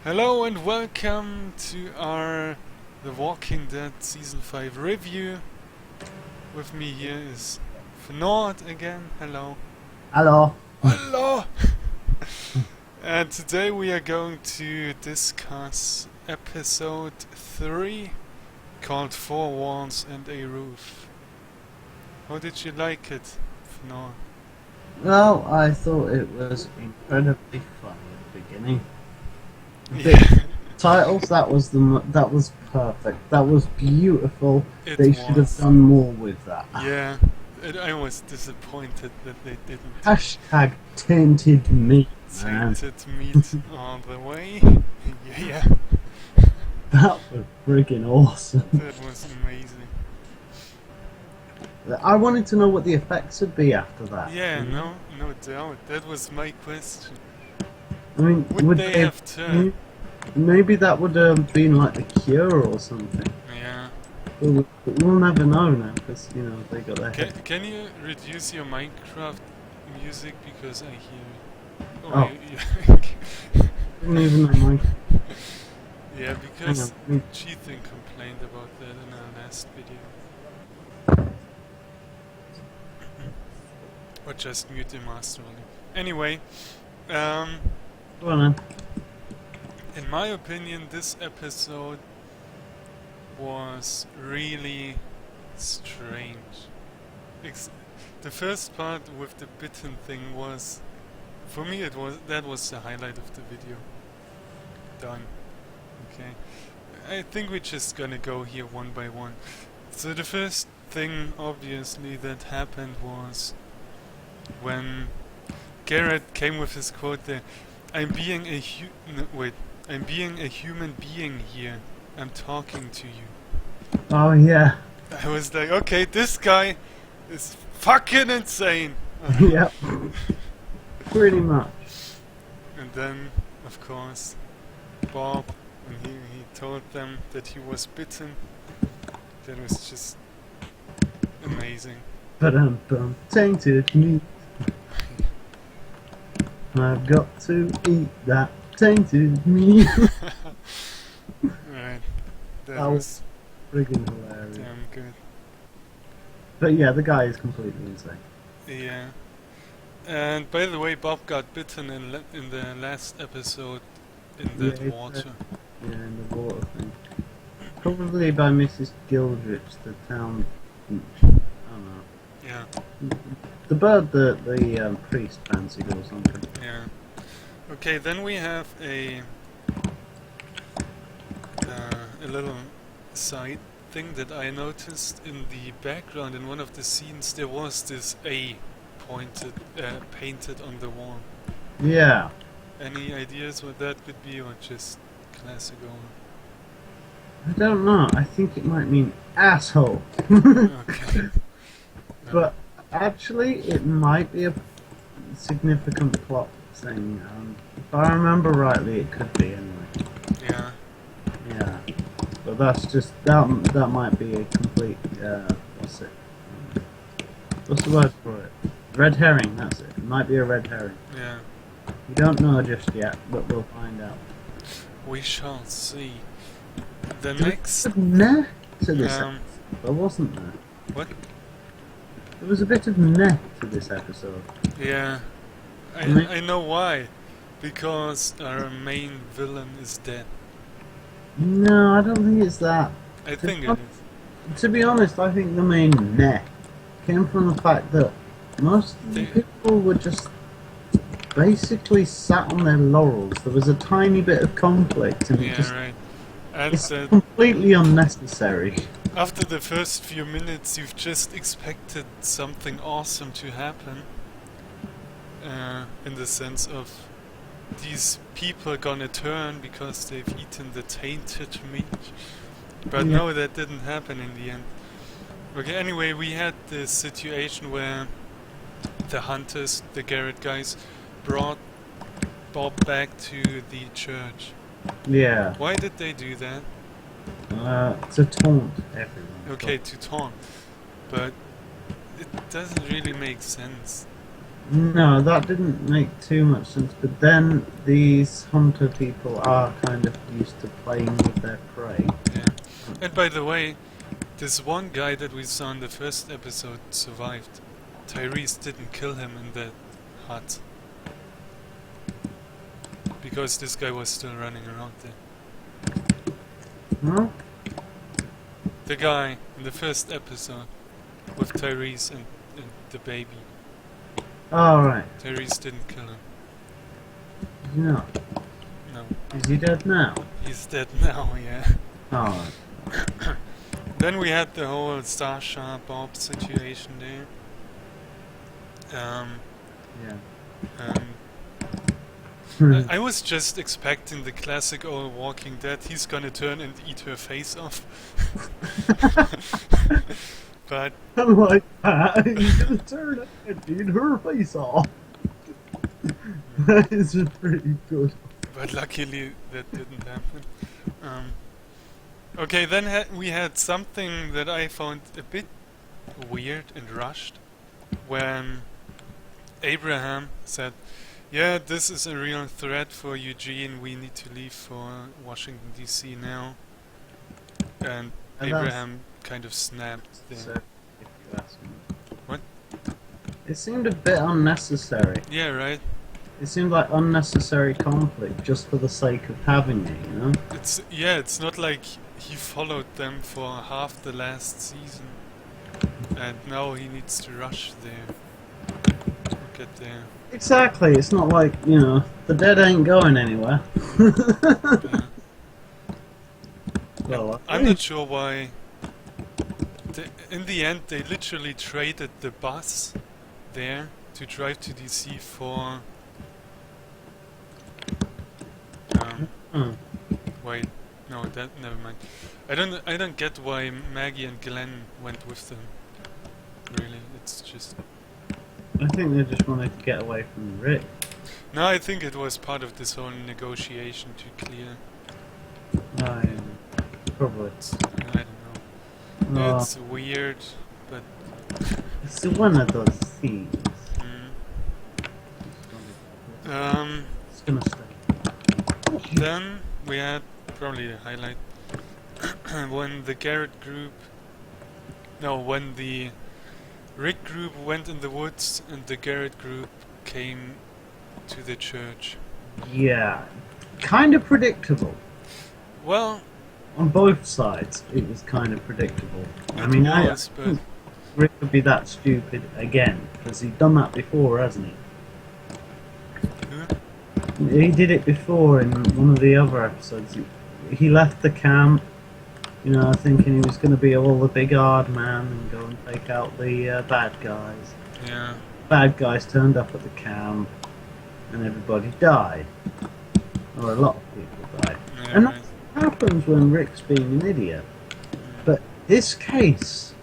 Hello and welcome to our The Walking Dead Season 5 review. With me here is Fnord again. Hello. Hello. Hello! And today we are going to discuss episode 3 called Four Walls and a Roof. How did you like it, Fnord? Well, I thought it was incredibly fun at the beginning. Yeah. The titles, that was perfect. That was beautiful. They should have done more with that. Yeah, I was disappointed that they didn't. Hashtag tainted meat, man. Tainted meat all the way. Yeah. That was friggin' awesome. That was amazing. I wanted to know what the effects would be after that. Yeah, no doubt. That was my question. I mean, Would they have turned? Maybe that would have been like the Cure or something. Yeah. We'll never know now because they got their head. Can you reduce your Minecraft music because I hear? Oh. You I don't even know Minecraft. Yeah, because Cheating complained about that in our last video. Or just mute the master only. Anyway, Go on then. in my opinion, this episode was really strange. The first part with the bitten thing was, for me, that was the highlight of the video. Done. Okay. I think we're just gonna go here one by one. So the first thing, obviously, that happened was when Garrett came with his quote there, I'm being a human being here. I'm talking to you. Oh yeah. I was like, okay, this guy is fucking insane. Yep. Pretty much. And then, of course, Bob, when he told them that he was bitten, that was just amazing. But tainted meat. I've got to eat that tainted meat. Right. That That was friggin' hilarious. damn good. But yeah, the guy is completely insane. Yeah. And by the way, Bob got bitten in the last episode in that water. Yeah, in the water thing. Probably by Mrs. Gildrich, the town. I don't know. Yeah. The bird that the priest fancied or something. Yeah. Okay, then we have a little side thing that I noticed in the background. In one of the scenes, there was this A painted on the wall. Yeah. Any ideas what that could be, or just classic I don't know. I think it might mean asshole. Okay. But actually, it might be a significant plot thing. If I remember rightly, it could be anyway. Yeah. Yeah. But that's just that might be a complete what's the word for it? Red herring. That's it. It might be a red herring. Yeah. We don't know just yet, but we'll find out. We shall see. The There next. was a bit of meh to this episode, wasn't there? What? There was a bit of meh to this episode. Yeah. I know why. Because our main villain is dead. No, I don't think it's that. I think it is. To be honest, I think the main meh came from the fact that most of the people were just basically sat on their laurels. There was a tiny bit of conflict, and right. And it's completely unnecessary. After the first few minutes, you've just expected something awesome to happen. In the sense of these people gonna turn because they've eaten the tainted meat. But no, that didn't happen in the end. Okay, anyway, we had this situation where the hunters, the Garrett guys, brought Bob back to the church. Yeah. Why did they do that? To taunt everyone. Okay, to taunt. But it doesn't really make sense. No, that didn't make too much sense. But then these hunter people are kind of used to playing with their prey. Yeah. And by the way, this one guy that we saw in the first episode survived. Tyrese didn't kill him in that hut. Because this guy was still running around there. Huh? The guy in the first episode with Tyrese and the baby. Oh, right. Tyrese didn't kill him. Is he not? No. Is he dead now? He's dead now, yeah. Oh, right. Then we had the whole Sasha Bob situation there. Yeah. I was just expecting the classic old Walking Dead. He's gonna turn and eat her face off. But I'm like, he's gonna turn it and eat her face off. That is pretty good. but luckily that didn't happen. Okay, then we had something that I found a bit weird and rushed when Abraham said, "Yeah, this is a real threat for Eugene. We need to leave for Washington D.C. now." And Abraham kind of snapped there. So, if you ask me. What? It seemed a bit unnecessary. Yeah, right. It seemed like unnecessary conflict just for the sake of having it, you know? It's not like he followed them for half the last season, and now he needs to rush there. Get there. Exactly, it's not like, you know, the dead ain't going anywhere. Yeah. Well, I'm not sure why. In the end, they literally traded the bus there to drive to DC for. Wait, no, never mind. I don't get why Maggie and Glenn went with them. Really, it's just. I think they just wanted to get away from Rick. No, I think it was part of this whole negotiation to clear. Probably. I don't know. No, It's weird, but. it's one of those things. It's gonna stay. Then we had probably the highlight when the Garrett group. No, when the Rick group went in the woods and the Garrett group came to the church. Yeah, kind of predictable. Well, On both sides, it was kind of predictable. I it mean, was, I but think Rick would be that stupid again, because he's done that before, hasn't he? He did it before in one of the other episodes. He left the camp, you know, thinking he was going to be all the big hard man and go and take out the bad guys. yeah, Bad guys turned up at the camp, and everybody died. Or a lot of people died. yeah, And right. that happens when Rick's being an idiot. But this case,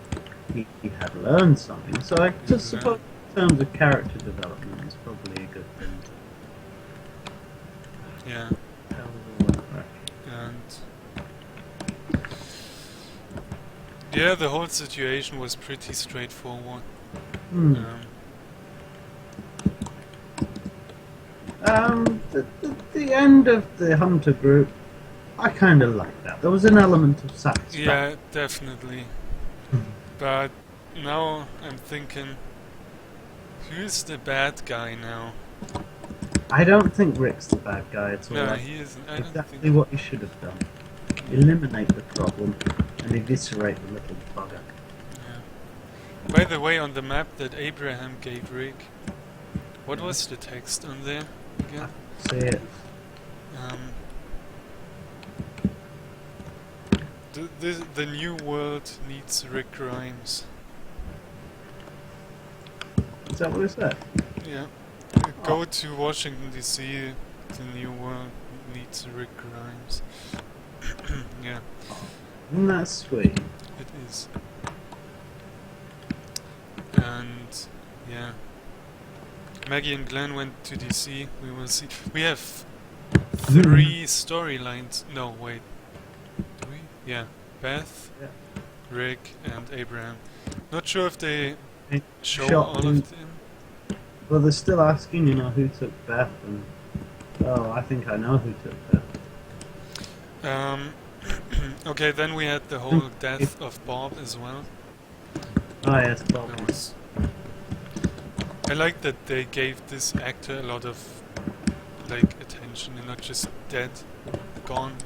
he had learned something. So I just suppose in terms of character development, it's probably a good thing. Yeah, and yeah, the whole situation was pretty straightforward. The end of the hunter group, I kind of liked that. There was an element of satisfaction. Yeah, definitely. But now I'm thinking, who's the bad guy now? I don't think Rick's the bad guy at all. No, Like, he isn't. I don't exactly think. what he should have done. Eliminate the problem and eviscerate the little bugger. Yeah. By the way, on the map that Abraham gave Rick, what was the text on there again? See it. The new world needs Rick Grimes. Is that what it said? Yeah. Go to Washington DC. The new world needs Rick Grimes. Yeah, Isn't that sweet? it is. And yeah, Maggie and Glenn went to DC. We will see. We have 3 storylines. No, wait. Do we? Yeah. Beth, Yeah. Rick, and Abraham. Not sure if they show Shot all of them. Well, they're still asking, you know, who took Beth, and oh, I think I know who took Beth. Okay, then we had the whole death of Bob as well. Oh yes, Bob. That was. I like that they gave this actor a lot of like attention and not just dead, gone.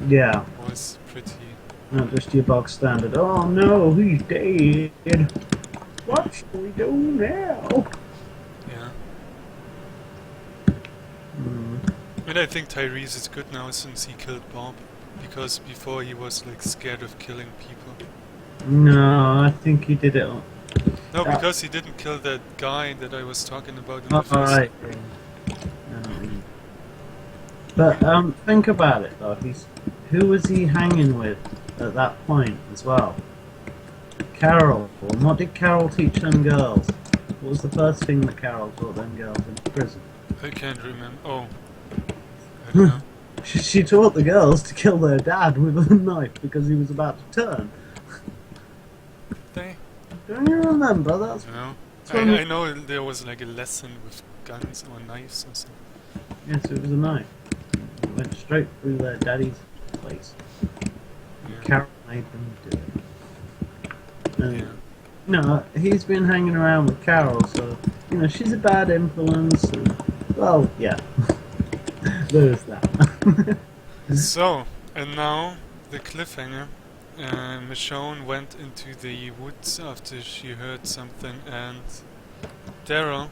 Yeah. It was pretty. Not just your bog standard. Oh no, he's dead. What shall we do now? Yeah. Mm. And I think Tyrese is good now since he killed Bob, because before he was like scared of killing people. No, I think he did it. No, because he didn't kill that guy that I was talking about in the first. Alright. But think about it though. Who was he hanging with at that point as well? Carol. And what did Carol teach them girls? What was the first thing that Carol taught them girls in prison? I can't remember. Oh, I don't know. She taught the girls to kill their dad with a knife because he was about to turn. They? Don't you remember? That's No. when I know there was like a lesson with guns or knives or something. yes, it was a knife. It went straight through their daddy's face. Yeah. Carol made them do it. Yeah. No, he's been hanging around with Carol, so you know she's a bad influence. And, well, yeah, there's that. So, and now the cliffhanger. Michonne went into the woods after she heard something, and Daryl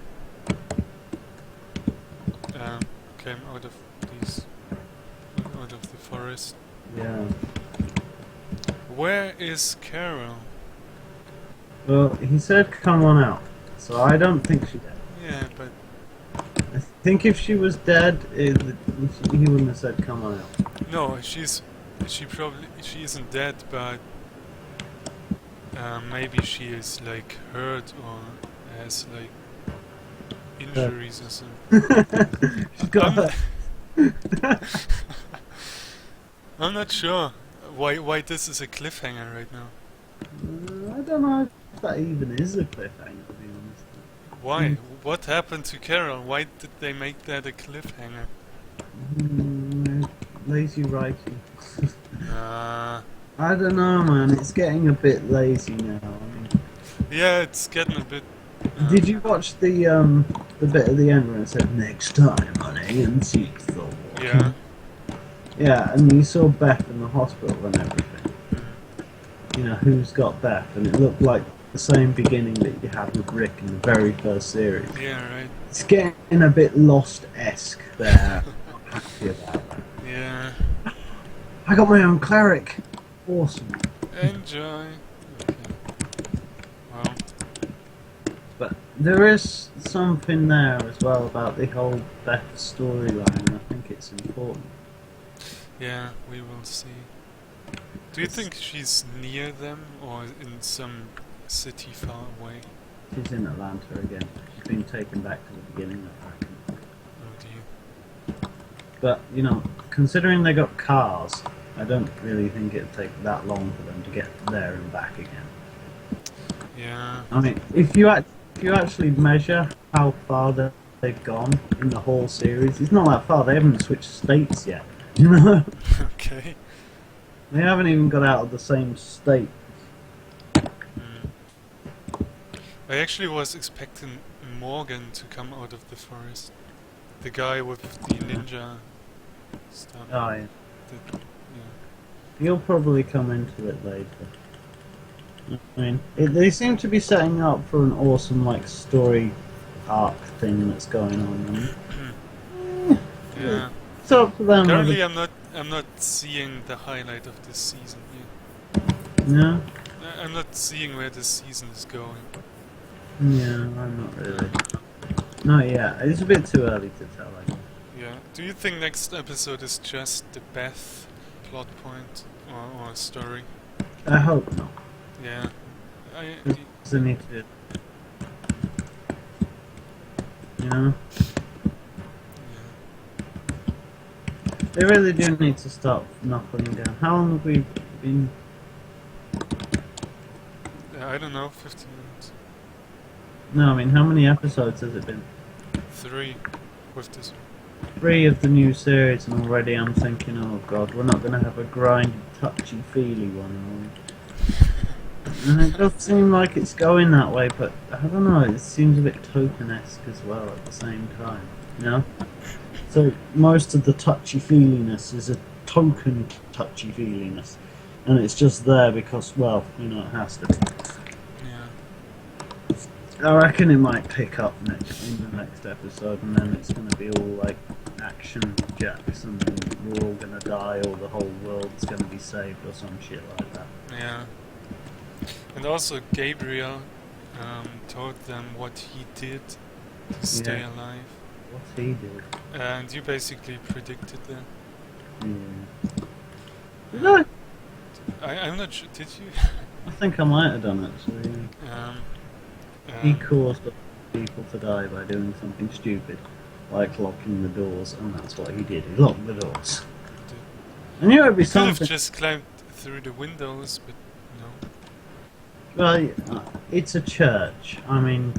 came out of the forest. Yeah. Where is Carol? Well, he said, "Come on out." So I don't think she's dead. Yeah, but I think if she was dead, he wouldn't have said, "Come on out." no, she isn't dead, but maybe she is like hurt or has like injuries or something. She's got I'm not sure why this is a cliffhanger right now. I don't know if that even is a cliffhanger, to be honest. Why? What happened to Carol? Why did they make that a cliffhanger? Lazy writing. Uh, I don't know, man. It's getting a bit lazy now. I mean, yeah, it's getting a bit. did you watch the bit at the end where it said "next time on AMC Thor"? Yeah. Yeah, and you saw Beth in the hospital and everything. You know, who's got Beth, and it looked like the same beginning that you had with Rick in the very first series. Yeah, right. It's getting a bit Lost-esque there. I'm happy about that. Yeah. I got my own cleric. Awesome. Enjoy. Okay. Well. But there is something there as well about the whole Beth storyline, and I think it's important. Yeah, we will see. Do you think she's near them or in some city far away? She's in Atlanta again. She's been taken back to the beginning of that. Oh dear. But, you know, considering they got cars, I don't really think it'd take that long for them to get there and back again. Yeah. I mean, if you actually measure how far they've gone in the whole series, it's not that far. They haven't switched states yet. You know? Okay. They haven't even got out of the same state. I actually was expecting Morgan to come out of the forest. The guy with the ninja stuff. Oh, yeah. Yeah. He'll probably come into it later. I mean, they seem to be setting up for an awesome, like, story arc thing that's going on. Yeah. It's up to them. Currently, I'm not seeing the highlight of this season yet. No? I'm not seeing where this season is going. Yeah, I'm not really. Not yet. It's a bit too early to tell, I guess. Yeah. Do you think next episode is just the Beth plot point or story? I hope not. Yeah. Because they need to... You know? They really do need to stop knuckling down. How long have we been... I don't know, 15 minutes. No, I mean, how many episodes has it been? 3 with this. 3 of the new series, and already I'm thinking, oh god, we're not going to have a grindy, touchy-feely one, are we? And it does seem like it's going that way, but I don't know, it seems a bit token-esque as well at the same time, you know? So most of the touchy-feeliness is a token touchy-feeliness, and it's just there because, well, you know, it has to be. Yeah. I reckon it might pick up in the next episode, and then it's going to be all like action jacks, and we're all going to die, or the whole world's going to be saved, or some shit like that. Yeah. And also Gabriel told them what he did to stay alive. What he did. And you basically predicted that. Yeah. Did I? I'm not sure, did you? I think I might have done actually. He caused people to die by doing something stupid, like locking the doors, and that's what he did. He locked the doors. I knew it'd be Could have something. just climbed through the windows, but no. Well, it's a church. I mean,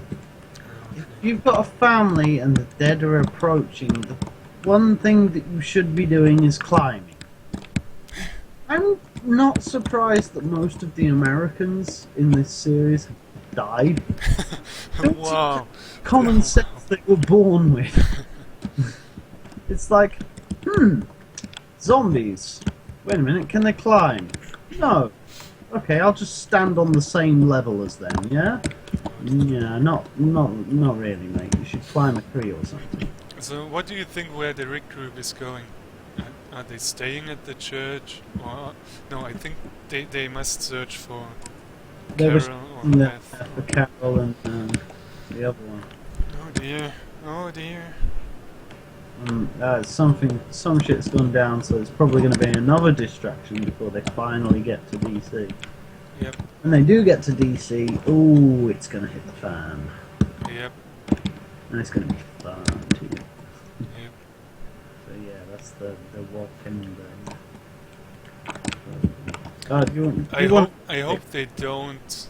if you've got a family and the dead are approaching, the one thing that you should be doing is climbing. I'm not surprised that most of the Americans in this series have died. Wow. Common sense they were born with. It's like, zombies. Wait a minute, can they climb? No. Okay, I'll just stand on the same level as them, yeah? Yeah, not really, mate. You should climb a tree or something. So what do you think where the Rick group is going? Are they staying at the church? Or no, I think they must search for Carol or Beth. For Carol and the other one. Oh dear, oh dear. Some shit's gone down, so it's probably going to be another distraction before they finally get to DC. Yep. When they do get to DC, ooh, it's going to hit the fan. Yep. And it's going to be fun too. Yep. So yeah, that's the walk-in thing. I hope they don't.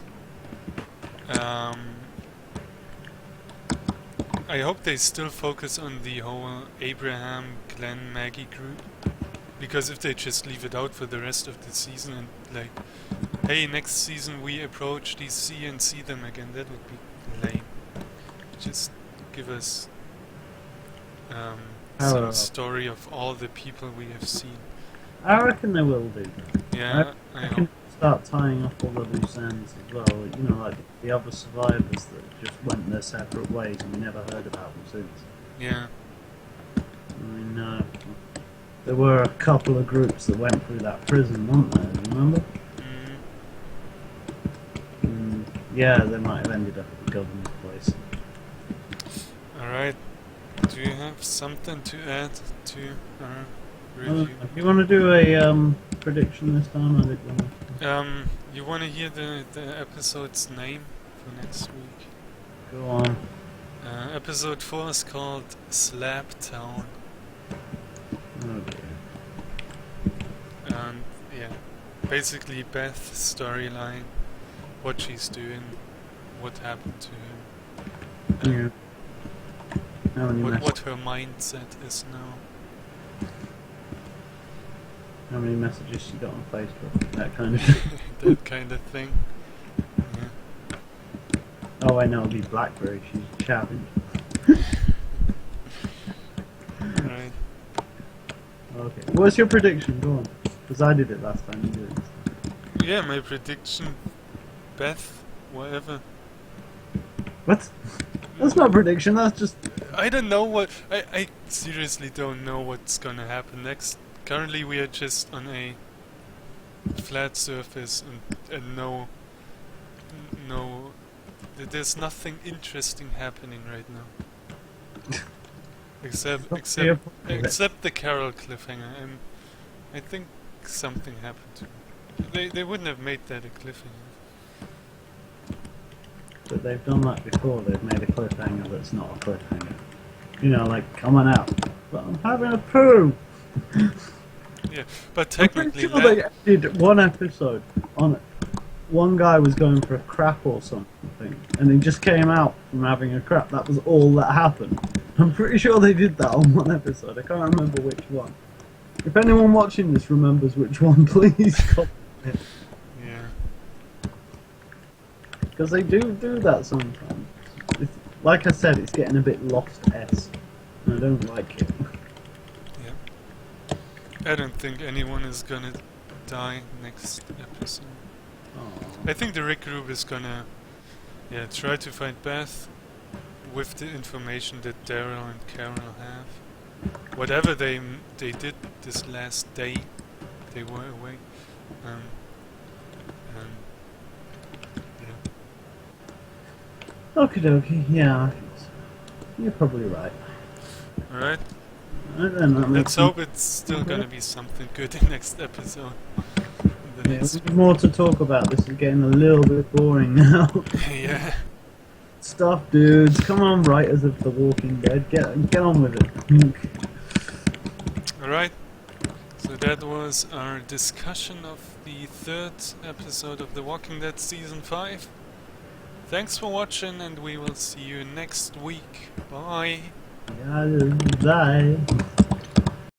I hope they still focus on the whole Abraham, Glenn, Maggie group. Because if they just leave it out for the rest of the season and like, hey, next season we approach DC and see them again, that would be lame. Just give us some story of all the people we have seen. I reckon they will do. Yeah, I hope. Start tying up all the loose ends as well, you know, like the other survivors that just went their separate ways and we never heard about them since. Yeah. I mean, there were a couple of groups that went through that prison, weren't there, remember? Yeah, they might have ended up at the governor's place. Alright, do you have something to add to our review? You want to do a prediction this time? I did want to. You want to hear the episode's name for next week? Go on. Episode 4 is called Slab Town. Oh dear. And yeah, basically Beth's storyline, what she's doing, what happened to him, what her mindset is now. How many messages she got on Facebook, that kind of thing. That kind of thing. Yeah. Oh, I know, it'll be Blackberry, she's chatting. Right. Okay, what's your prediction? Go on. Because I did it last time, you did it. Yeah, my prediction, Beth, whatever. What? That's not a prediction, that's just... I don't know what... I seriously don't know what's gonna happen next. Currently we are just on a flat surface and no, there's nothing interesting happening right now. except the Carol cliffhanger. I think something happened to me. They wouldn't have made that a cliffhanger. But they've done that before, they've made a cliffhanger that's not a cliffhanger. You know, like, come on out. But I'm having a poo! Yeah, but technically... I'm pretty sure they did one episode on one guy was going for a crap or something, and he just came out from having a crap. That was all that happened. I'm pretty sure they did that on one episode. I can't remember which one. If anyone watching this remembers which one, please comment. Yeah. Because they do that sometimes. Like I said, it's getting a bit Lost-esque, and I don't like it. Yeah. I don't think anyone is gonna die next episode. Aww. I think the Rick group is gonna, try to find Beth with the information that Daryl and Carol have. Whatever they did this last day they were away. Yeah. Okie dokie, yeah. You're probably right. Alright. Then Let's hope it's still gonna be something good in next episode. There's more to talk about. This is getting a little bit boring now. Yeah. Stuff, dudes. Come on, writers of The Walking Dead. Get on with it. Alright. So that was our discussion of the 3rd episode of The Walking Dead Season 5. Thanks for watching, and we will see you next week. Bye. Yeah, bye.